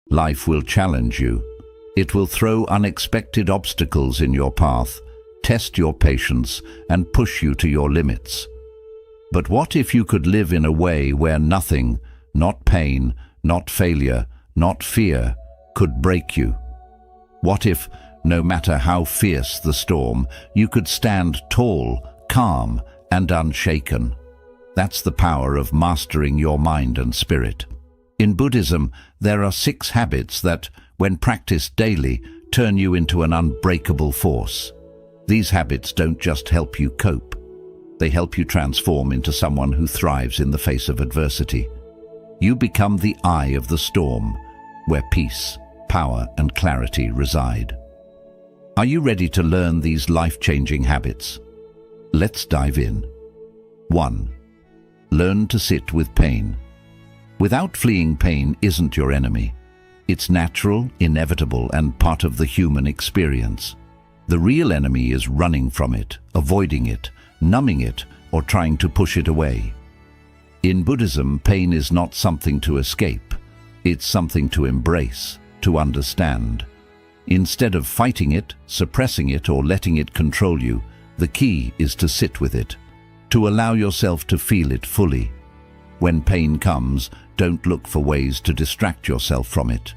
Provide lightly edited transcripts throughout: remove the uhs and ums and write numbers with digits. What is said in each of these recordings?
Life will challenge you. It will throw unexpected obstacles in your path, test your patience, and push you to your limits. But what if you could live in a way where nothing, not pain, not failure, not fear, could break you? What if, no matter how fierce the storm, you could stand tall, calm, and unshaken? That's the power of mastering your mind and spirit. In Buddhism, there are 6 habits that, when practiced daily, turn you into an unbreakable force. These habits don't just help you cope. They help you transform into someone who thrives in the face of adversity. You become the eye of the storm, where peace, power, and clarity reside. Are you ready to learn these life-changing habits? Let's dive in. 1. Learn to sit with pain. Without fleeing, pain isn't your enemy. It's natural, inevitable, and part of the human experience. The real enemy is running from it, avoiding it, numbing it, or trying to push it away. In Buddhism, pain is not something to escape. It's something to embrace, to understand. Instead of fighting it, suppressing it, or letting it control you, the key is to sit with it, to allow yourself to feel it fully. When pain comes, don't look for ways to distract yourself from it.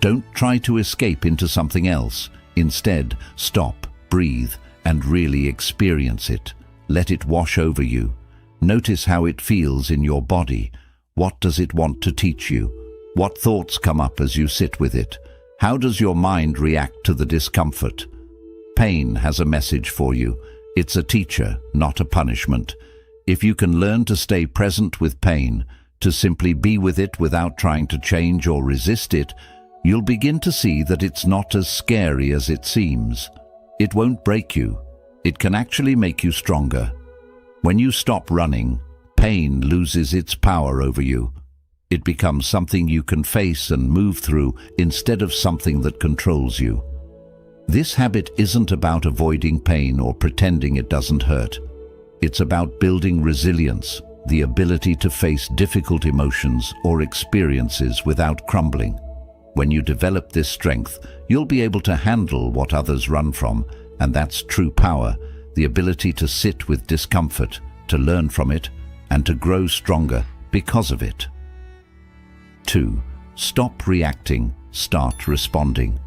Don't try to escape into something else. Instead, stop, breathe, and really experience it. Let it wash over you. Notice how it feels in your body. What does it want to teach you? What thoughts come up as you sit with it? How does your mind react to the discomfort? Pain has a message for you. It's a teacher, not a punishment. If you can learn to stay present with pain, to simply be with it without trying to change or resist it, you'll begin to see that it's not as scary as it seems. It won't break you. It can actually make you stronger. When you stop running, pain loses its power over you. It becomes something you can face and move through instead of something that controls you. This habit isn't about avoiding pain or pretending it doesn't hurt. It's about building resilience, the ability to face difficult emotions or experiences without crumbling. When you develop this strength, you'll be able to handle what others run from, and that's true power, the ability to sit with discomfort, to learn from it, and to grow stronger because of it. 2. Stop reacting, start responding.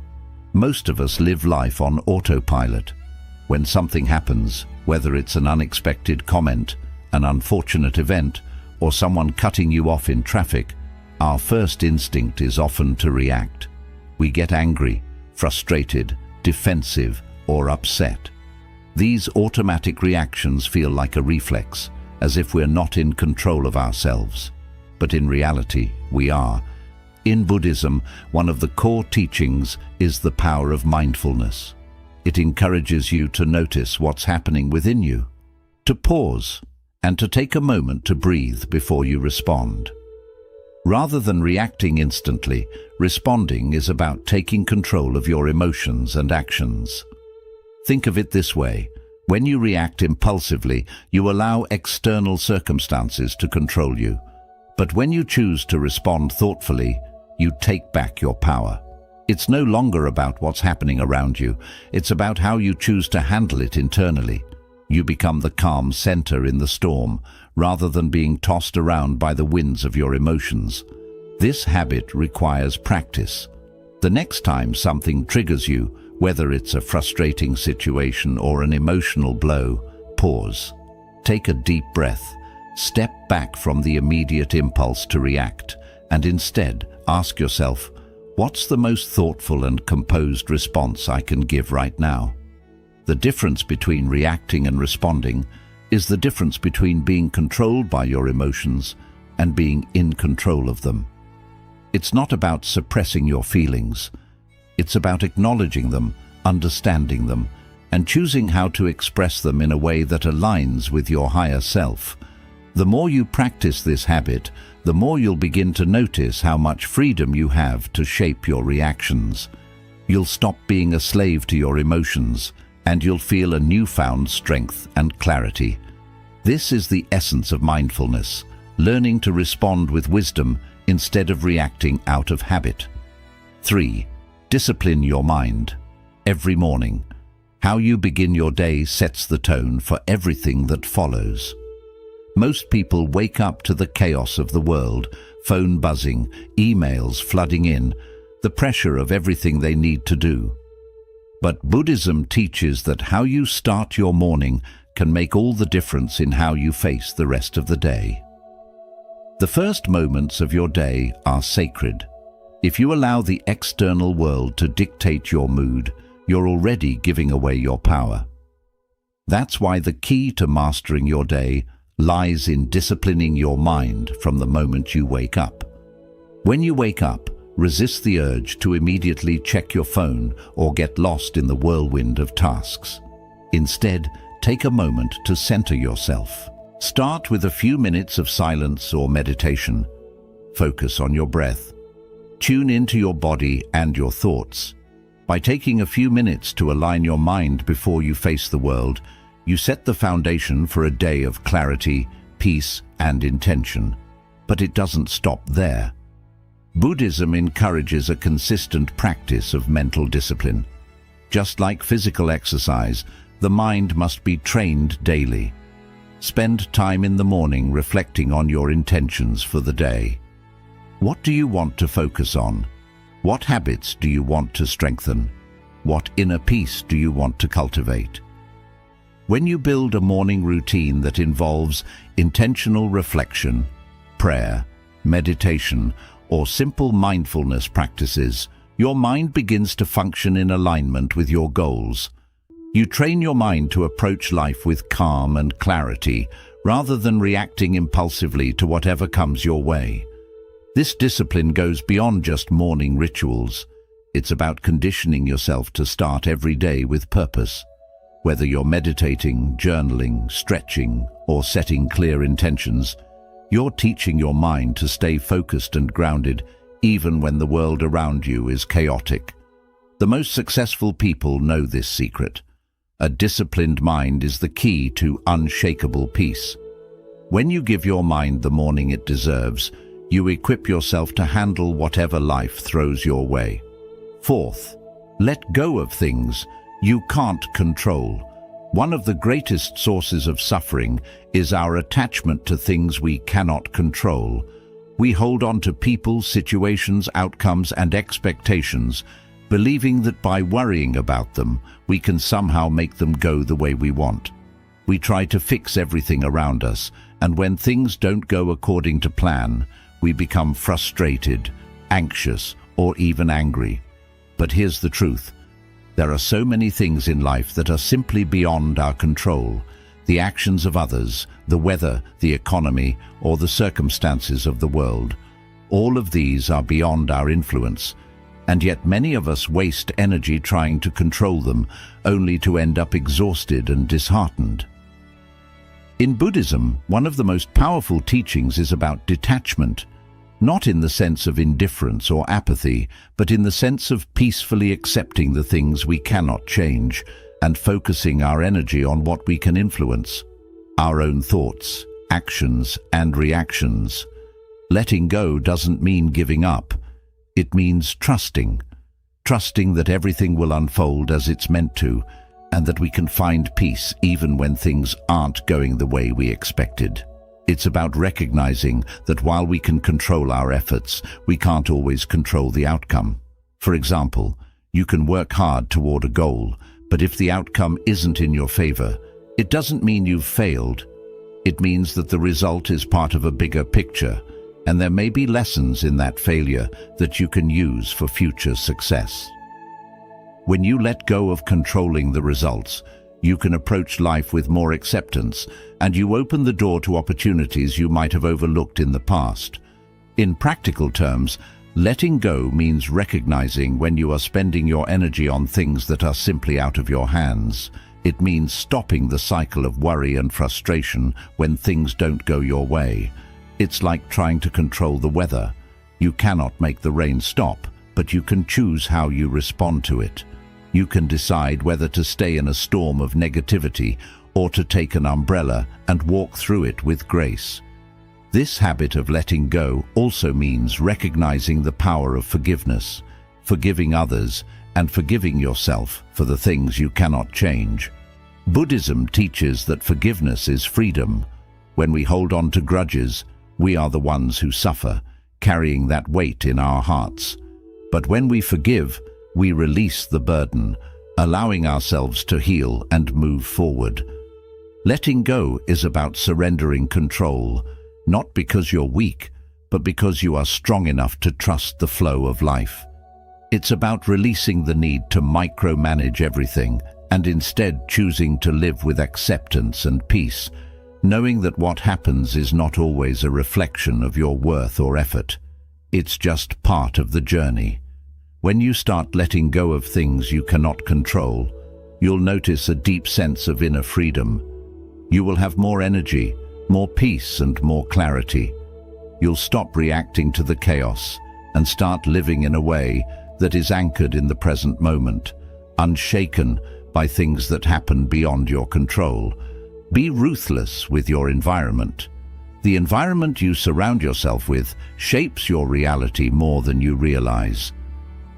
Most of us live life on autopilot. When something happens, whether it's an unexpected comment, an unfortunate event, or someone cutting you off in traffic, our first instinct is often to react. We get angry, frustrated, defensive, or upset. These automatic reactions feel like a reflex, as if we're not in control of ourselves. But in reality, we are. In Buddhism, one of the core teachings is the power of mindfulness. It encourages you to notice what's happening within you, to pause, and to take a moment to breathe before you respond. Rather than reacting instantly, responding is about taking control of your emotions and actions. Think of it this way: when you react impulsively, you allow external circumstances to control you. But when you choose to respond thoughtfully, you take back your power. It's no longer about what's happening around you. It's about how you choose to handle it internally. You become the calm center in the storm, rather than being tossed around by the winds of your emotions. This habit requires practice. The next time something triggers you, whether it's a frustrating situation or an emotional blow, pause. Take a deep breath. Step back from the immediate impulse to react, and instead ask yourself, what's the most thoughtful and composed response I can give right now? The difference between reacting and responding is the difference between being controlled by your emotions and being in control of them. It's not about suppressing your feelings. It's about acknowledging them, understanding them, and choosing how to express them in a way that aligns with your higher self. The more you practice this habit, the more you'll begin to notice how much freedom you have to shape your reactions. You'll stop being a slave to your emotions, and you'll feel a newfound strength and clarity. This is the essence of mindfulness, learning to respond with wisdom instead of reacting out of habit. 3. Discipline your mind. Every morning, how you begin your day sets the tone for everything that follows. Most people wake up to the chaos of the world, phone buzzing, emails flooding in, the pressure of everything they need to do. But Buddhism teaches that how you start your morning can make all the difference in how you face the rest of the day. The first moments of your day are sacred. If you allow the external world to dictate your mood, you're already giving away your power. That's why the key to mastering your day lies in disciplining your mind from the moment you wake up. When you wake up, resist the urge to immediately check your phone or get lost in the whirlwind of tasks. Instead, take a moment to center yourself. Start with a few minutes of silence or meditation. Focus on your breath. Tune into your body and your thoughts. By taking a few minutes to align your mind before you face the world, you set the foundation for a day of clarity, peace, and intention. But it doesn't stop there. Buddhism encourages a consistent practice of mental discipline. Just like physical exercise, the mind must be trained daily. Spend time in the morning reflecting on your intentions for the day. What do you want to focus on? What habits do you want to strengthen? What inner peace do you want to cultivate? When you build a morning routine that involves intentional reflection, prayer, meditation, or simple mindfulness practices, your mind begins to function in alignment with your goals. You train your mind to approach life with calm and clarity, rather than reacting impulsively to whatever comes your way. This discipline goes beyond just morning rituals. It's about conditioning yourself to start every day with purpose. Whether you're meditating, journaling, stretching, or setting clear intentions, you're teaching your mind to stay focused and grounded even when the world around you is chaotic. The most successful people know this secret. A disciplined mind is the key to unshakable peace. When you give your mind the morning it deserves, you equip yourself to handle whatever life throws your way. Fourth, let go of things you can't control. One of the greatest sources of suffering is our attachment to things we cannot control. We hold on to people, situations, outcomes, and expectations, believing that by worrying about them, we can somehow make them go the way we want. We try to fix everything around us, and when things don't go according to plan, we become frustrated, anxious, or even angry. But here's the truth. There are so many things in life that are simply beyond our control. The actions of others, the weather, the economy, or the circumstances of the world. All of these are beyond our influence, and yet many of us waste energy trying to control them, only to end up exhausted and disheartened. In Buddhism, one of the most powerful teachings is about detachment, not in the sense of indifference or apathy, but in the sense of peacefully accepting the things we cannot change and focusing our energy on what we can influence, our own thoughts, actions, and reactions. Letting go doesn't mean giving up. It means trusting that everything will unfold as it's meant to, and that we can find peace even when things aren't going the way we expected. It's about recognizing that while we can control our efforts, we can't always control the outcome. For example, you can work hard toward a goal, but if the outcome isn't in your favor, it doesn't mean you've failed. It means that the result is part of a bigger picture, and there may be lessons in that failure that you can use for future success. When you let go of controlling the results, you can approach life with more acceptance, and you open the door to opportunities you might have overlooked in the past. In practical terms, letting go means recognizing when you are spending your energy on things that are simply out of your hands. It means stopping the cycle of worry and frustration when things don't go your way. It's like trying to control the weather. You cannot make the rain stop, but you can choose how you respond to it. You can decide whether to stay in a storm of negativity or to take an umbrella and walk through it with grace. This habit of letting go also means recognizing the power of forgiveness. forgiving others, and forgiving yourself for the things you cannot change. Buddhism teaches that forgiveness is freedom. When we hold on to grudges, we are the ones who suffer, carrying that weight in our hearts. But when we forgive, we release the burden, allowing ourselves to heal and move forward. Letting go is about surrendering control, not because you're weak, but because you are strong enough to trust the flow of life. It's about releasing the need to micromanage everything and instead choosing to live with acceptance and peace, knowing that what happens is not always a reflection of your worth or effort. It's just part of the journey. When you start letting go of things you cannot control, you'll notice a deep sense of inner freedom. You will have more energy, more peace, and more clarity. You'll stop reacting to the chaos and start living in a way that is anchored in the present moment, unshaken by things that happen beyond your control. Be ruthless with your environment. The environment you surround yourself with shapes your reality more than you realize.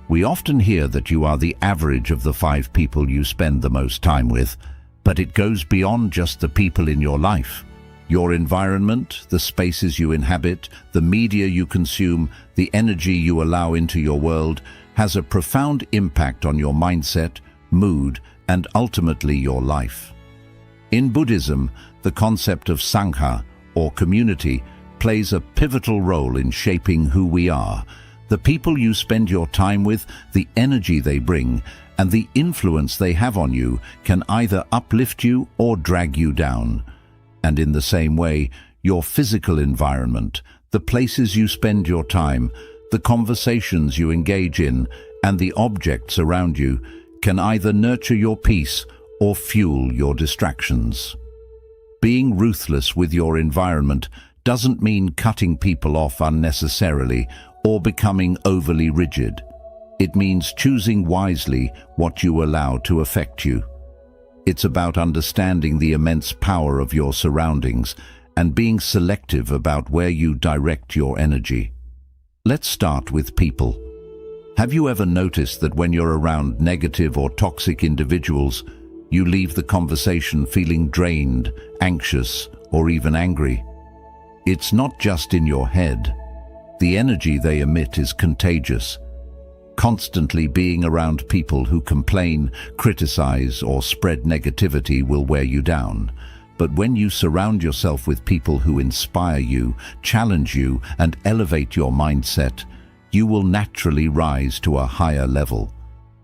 We often hear that you are the average of the 5 people you spend the most time with, but it goes beyond just the people in your life. Your environment, the spaces you inhabit, the media you consume, the energy you allow into your world, has a profound impact on your mindset, mood, and ultimately your life. In Buddhism, the concept of Sangha, or community, plays a pivotal role in shaping who we are. The people you spend your time with, the energy they bring, and the influence they have on you can either uplift you or drag you down. And in the same way, your physical environment, the places you spend your time, the conversations you engage in, and the objects around you can either nurture your peace or fuel your distractions. Being ruthless with your environment doesn't mean cutting people off unnecessarily or becoming overly rigid. It means choosing wisely what you allow to affect you. It's about understanding the immense power of your surroundings and being selective about where you direct your energy. Let's start with people. Have you ever noticed that when you're around negative or toxic individuals, you leave the conversation feeling drained, anxious, or even angry? It's not just in your head. The energy they emit is contagious. Constantly being around people who complain, criticize, or spread negativity will wear you down. But when you surround yourself with people who inspire you, challenge you, and elevate your mindset, you will naturally rise to a higher level.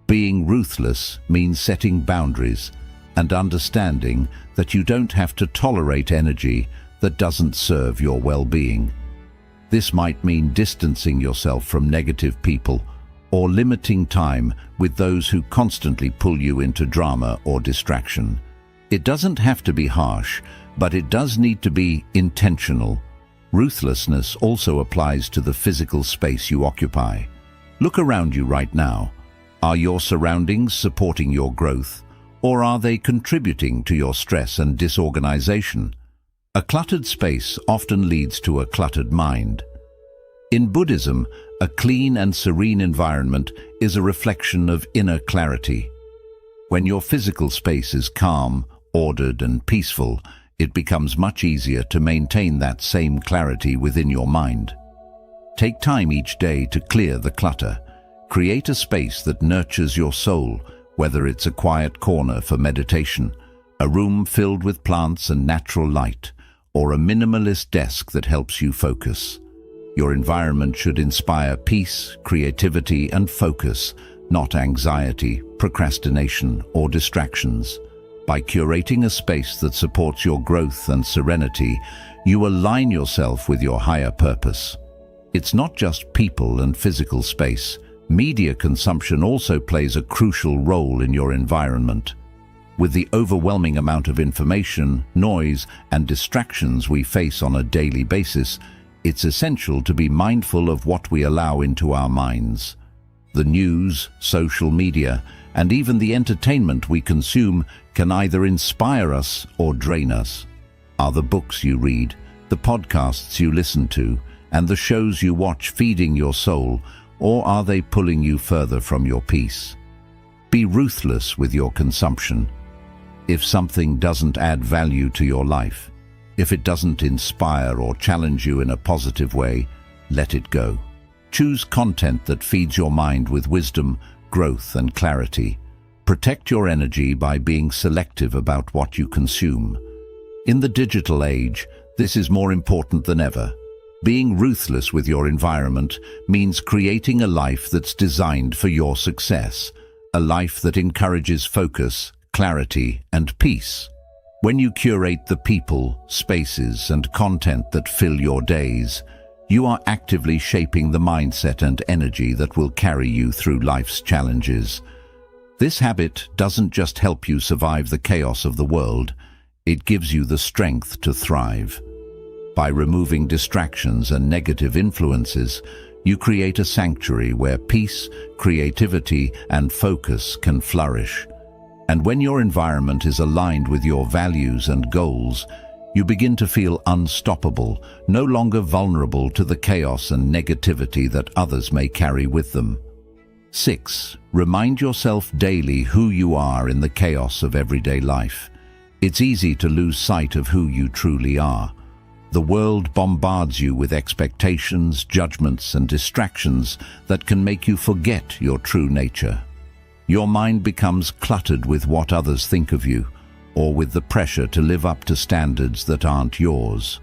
Being ruthless means setting boundaries and understanding that you don't have to tolerate energy that doesn't serve your well-being. This might mean distancing yourself from negative people or limiting time with those who constantly pull you into drama or distraction. It doesn't have to be harsh, but it does need to be intentional. Ruthlessness also applies to the physical space you occupy. Look around you right now. Are your surroundings supporting your growth, or are they contributing to your stress and disorganization? A cluttered space often leads to a cluttered mind. In Buddhism, a clean and serene environment is a reflection of inner clarity. When your physical space is calm, ordered, and peaceful, it becomes much easier to maintain that same clarity within your mind. Take time each day to clear the clutter. Create a space that nurtures your soul, whether it's a quiet corner for meditation, a room filled with plants and natural light, or a minimalist desk that helps you focus. Your environment should inspire peace, creativity, and focus, not anxiety, procrastination, or distractions. By curating a space that supports your growth and serenity, you align yourself with your higher purpose. It's not just people and physical space. Media consumption also plays a crucial role in your environment. With the overwhelming amount of information, noise, and distractions we face on a daily basis, it's essential to be mindful of what we allow into our minds. The news, social media, and even the entertainment we consume can either inspire us or drain us. Are the books you read, the podcasts you listen to, and the shows you watch feeding your soul, or are they pulling you further from your peace? Be ruthless with your consumption. If something doesn't add value to your life, if it doesn't inspire or challenge you in a positive way, let it go. Choose content that feeds your mind with wisdom, growth, and clarity. Protect your energy by being selective about what you consume. In the digital age, this is more important than ever. Being ruthless with your environment means creating a life that's designed for your success, a life that encourages focus, clarity, and peace. When you curate the people, spaces, and content that fill your days, you are actively shaping the mindset and energy that will carry you through life's challenges. This habit doesn't just help you survive the chaos of the world, it gives you the strength to thrive. By removing distractions and negative influences, you create a sanctuary where peace, creativity, and focus can flourish. And when your environment is aligned with your values and goals, you begin to feel unstoppable, no longer vulnerable to the chaos and negativity that others may carry with them. 6. Remind yourself daily who you are in the chaos of everyday life. It's easy to lose sight of who you truly are. The world bombards you with expectations, judgments, and distractions that can make you forget your true nature. Your mind becomes cluttered with what others think of you, or with the pressure to live up to standards that aren't yours.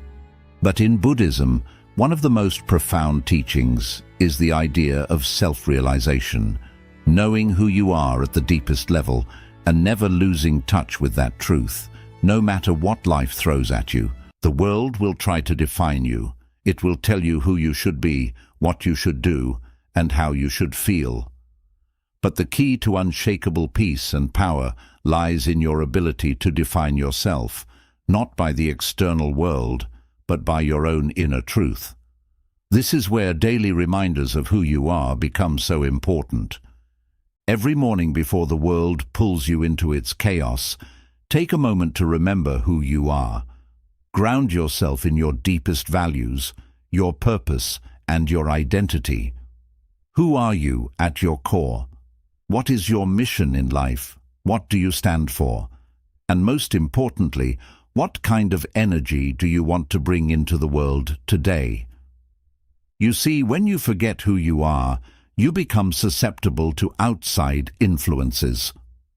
But in Buddhism, one of the most profound teachings is the idea of self-realization, knowing who you are at the deepest level and never losing touch with that truth. No matter what life throws at you, the world will try to define you. It will tell you who you should be, what you should do, and how you should feel. But the key to unshakable peace and power lies in your ability to define yourself, not by the external world, but by your own inner truth. This is where daily reminders of who you are become so important. Every morning before the world pulls you into its chaos, take a moment to remember who you are. Ground yourself in your deepest values, your purpose, and your identity. Who are you at your core? What is your mission in life? What do you stand for? And most importantly, what kind of energy do you want to bring into the world today? You see, when you forget who you are, you become susceptible to outside influences.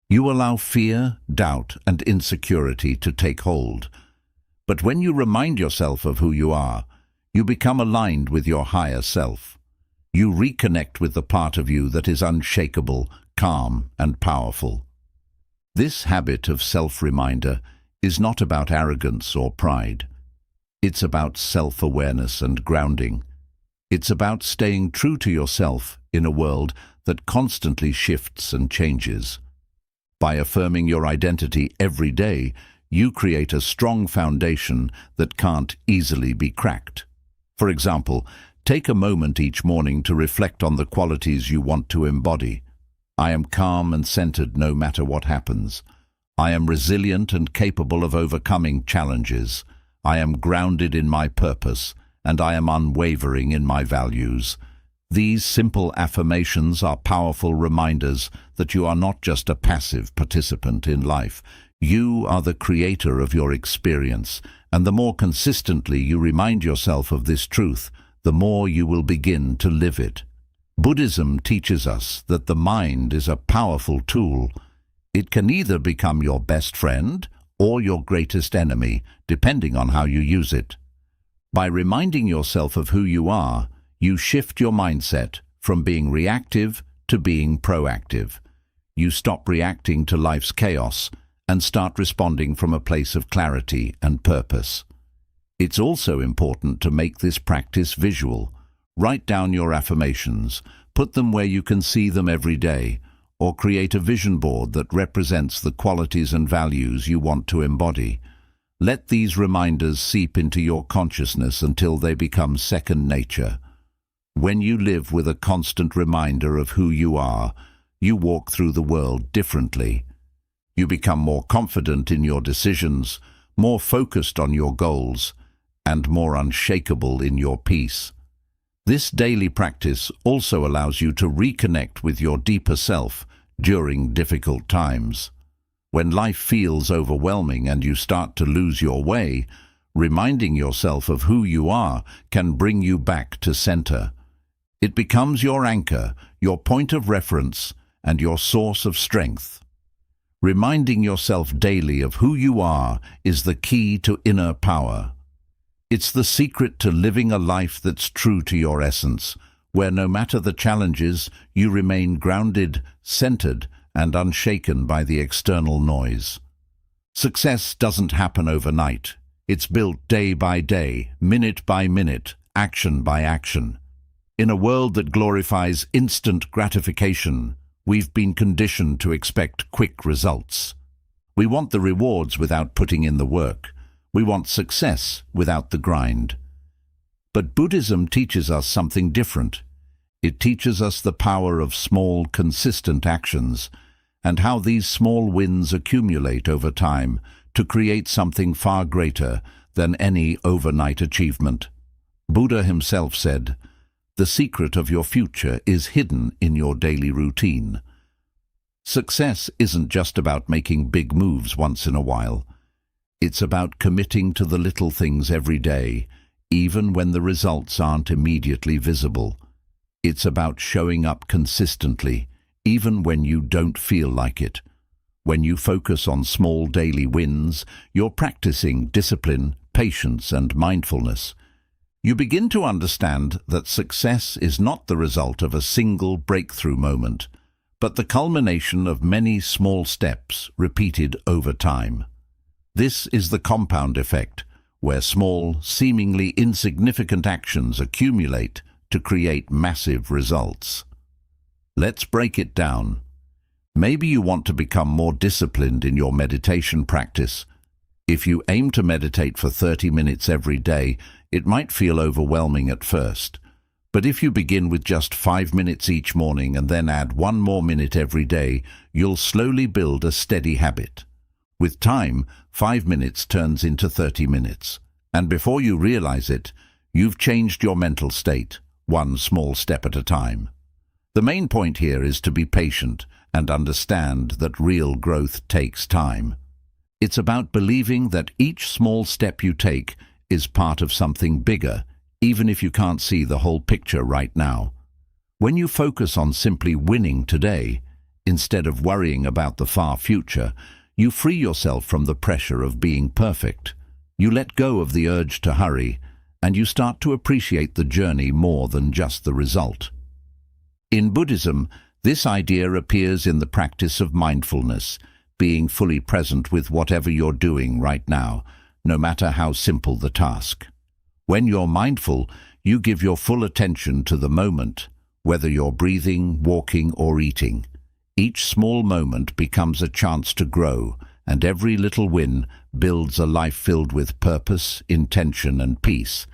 You allow fear, doubt, and insecurity to take hold. But when you remind yourself of who you are, you become aligned with your higher self. You reconnect with the part of you that is unshakable, calm, and powerful. This habit of self-reminder is not about arrogance or pride. It's about self-awareness and grounding. It's about staying true to yourself in a world that constantly shifts and changes. By affirming your identity every day, you create a strong foundation that can't easily be cracked. For example, take a moment each morning to reflect on the qualities you want to embody. I am calm and centered no matter what happens. I am resilient and capable of overcoming challenges. I am grounded in my purpose, and I am unwavering in my values. These simple affirmations are powerful reminders that you are not just a passive participant in life. You are the creator of your experience, and the more consistently you remind yourself of this truth, the more you will begin to live it. Buddhism teaches us that the mind is a powerful tool. It can either become your best friend or your greatest enemy, depending on how you use it. By reminding yourself of who you are, you shift your mindset from being reactive to being proactive. You stop reacting to life's chaos and start responding from a place of clarity and purpose. It's also important to make this practice visual. Write down your affirmations, put them where you can see them every day, or create a vision board that represents the qualities and values you want to embody. Let these reminders seep into your consciousness until they become second nature. When you live with a constant reminder of who you are, you walk through the world differently. You become more confident in your decisions, more focused on your goals, and more unshakable in your peace. This daily practice also allows you to reconnect with your deeper self during difficult times. When life feels overwhelming and you start to lose your way, reminding yourself of who you are can bring you back to center. It becomes your anchor, your point of reference, and your source of strength. Reminding yourself daily of who you are is the key to inner power. It's the secret to living a life that's true to your essence, where no matter the challenges, you remain grounded, centered, and unshaken by the external noise. Success doesn't happen overnight. It's built day by day, minute by minute, action by action. In a world that glorifies instant gratification, we've been conditioned to expect quick results. We want the rewards without putting in the work. We want success without the grind. But Buddhism teaches us something different. It teaches us the power of small, consistent actions, and how these small wins accumulate over time to create something far greater than any overnight achievement. Buddha himself said, "The secret of your future is hidden in your daily routine." Success isn't just about making big moves once in a while. It's about committing to the little things every day, even when the results aren't immediately visible. It's about showing up consistently, even when you don't feel like it. When you focus on small daily wins, you're practicing discipline, patience, and mindfulness. You begin to understand that success is not the result of a single breakthrough moment, but the culmination of many small steps repeated over time. This is the compound effect, where small, seemingly insignificant actions accumulate to create massive results. Let's break it down. Maybe you want to become more disciplined in your meditation practice. If you aim to meditate for 30 minutes every day, it might feel overwhelming at first. But if you begin with just 5 minutes each morning and then add 1 more minute every day, you'll slowly build a steady habit. With time, 5 minutes turns into 30 minutes. And before you realize it, you've changed your mental state, one small step at a time. The main point here is to be patient and understand that real growth takes time. It's about believing that each small step you take is part of something bigger, even if you can't see the whole picture right now. When you focus on simply winning today, instead of worrying about the far future, you free yourself from the pressure of being perfect. You let go of the urge to hurry, and you start to appreciate the journey more than just the result. In Buddhism, this idea appears in the practice of mindfulness, being fully present with whatever you're doing right now, no matter how simple the task. When you're mindful, you give your full attention to the moment, whether you're breathing, walking, or eating. Each small moment becomes a chance to grow, and every little win builds a life filled with purpose, intention, and peace.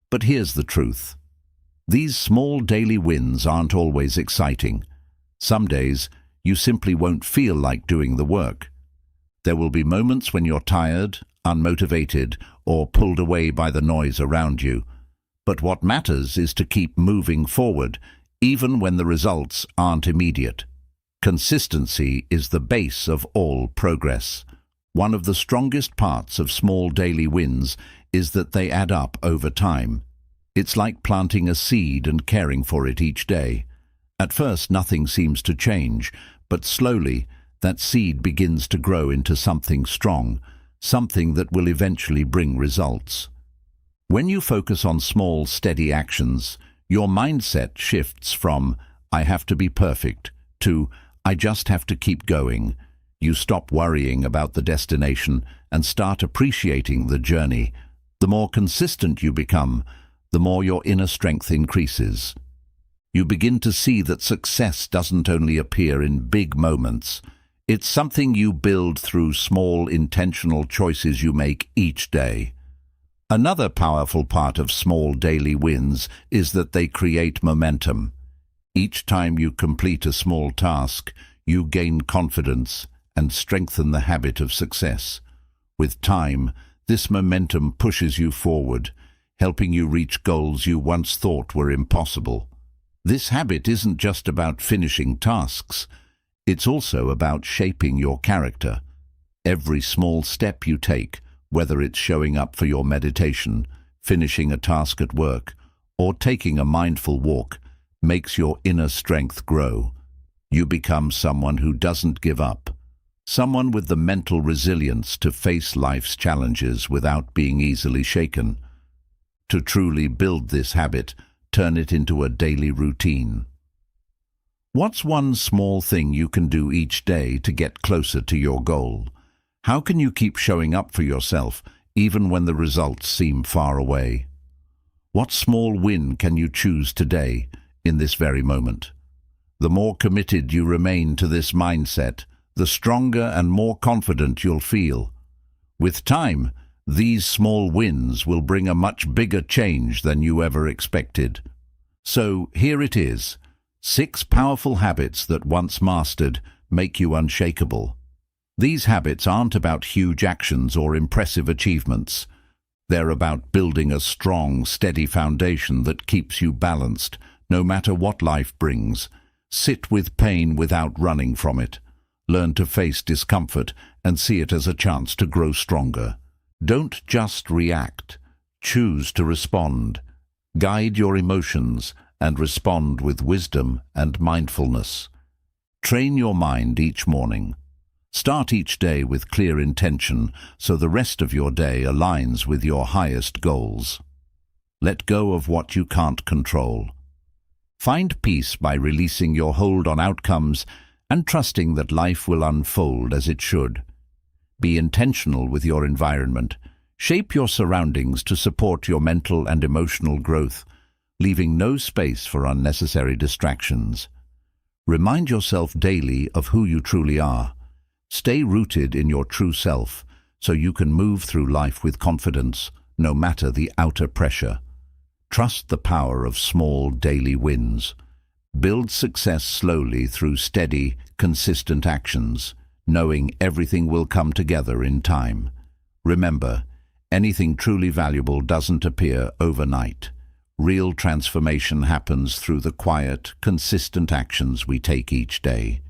But here's the truth. These small daily wins aren't always exciting. Some days, you simply won't feel like doing the work. There will be moments when you're tired, unmotivated, or pulled away by the noise around you. But what matters is to keep moving forward, even when the results aren't immediate. Consistency is the base of all progress. One of the strongest parts of small daily wins is that they add up over time. It's like planting a seed and caring for it each day. At first, nothing seems to change, but slowly, that seed begins to grow into something strong, something that will eventually bring results. When you focus on small, steady actions, your mindset shifts from, "I have to be perfect," to, "I just have to keep going." You stop worrying about the destination and start appreciating the journey. The more consistent you become, the more your inner strength increases. You begin to see that success doesn't only appear in big moments. It's something you build through small, intentional choices you make each day. Another powerful part of small daily wins is that they create momentum. Each time you complete a small task, you gain confidence and strengthen the habit of success. With time, this momentum pushes you forward, helping you reach goals you once thought were impossible. This habit isn't just about finishing tasks, it's also about shaping your character. Every small step you take, whether it's showing up for your meditation, finishing a task at work, or taking a mindful walk, makes your inner strength grow. You become someone who doesn't give up, someone with the mental resilience to face life's challenges without being easily shaken. To truly build this habit, turn it into a daily routine. What's one small thing you can do each day to get closer to your goal? How can you keep showing up for yourself, even when the results seem far away? What small win can you choose today, in this very moment? The more committed you remain to this mindset, the stronger and more confident you'll feel. With time, these small wins will bring a much bigger change than you ever expected. So here it is, 6 powerful habits that once mastered make you unshakable. These habits aren't about huge actions or impressive achievements. They're about building a strong, steady foundation that keeps you balanced, no matter what life brings. Sit with pain without running from it. Learn to face discomfort and see it as a chance to grow stronger. Don't just react. Choose to respond. Guide your emotions and respond with wisdom and mindfulness. Train your mind each morning. Start each day with clear intention so the rest of your day aligns with your highest goals. Let go of what you can't control. Find peace by releasing your hold on outcomes and trusting that life will unfold as it should. Be intentional with your environment. Shape your surroundings to support your mental and emotional growth, leaving no space for unnecessary distractions. Remind yourself daily of who you truly are. Stay rooted in your true self so you can move through life with confidence, no matter the outer pressure. Trust the power of small daily wins. Build success slowly through steady, consistent actions, knowing everything will come together in time. Remember, anything truly valuable doesn't appear overnight. Real transformation happens through the quiet, consistent actions we take each day.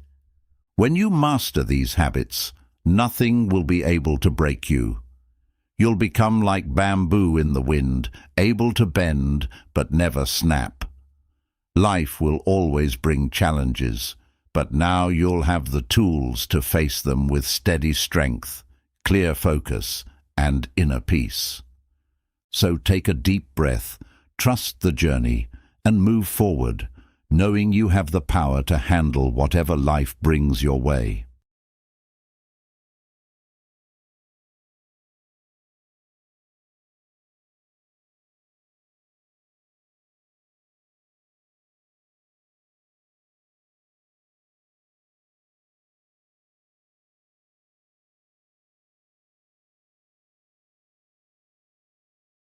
When you master these habits, nothing will be able to break you. You'll become like bamboo in the wind, able to bend but never snap. Life will always bring challenges, but now you'll have the tools to face them with steady strength, clear focus, and inner peace. So take a deep breath, trust the journey, and move forward, knowing you have the power to handle whatever life brings your way.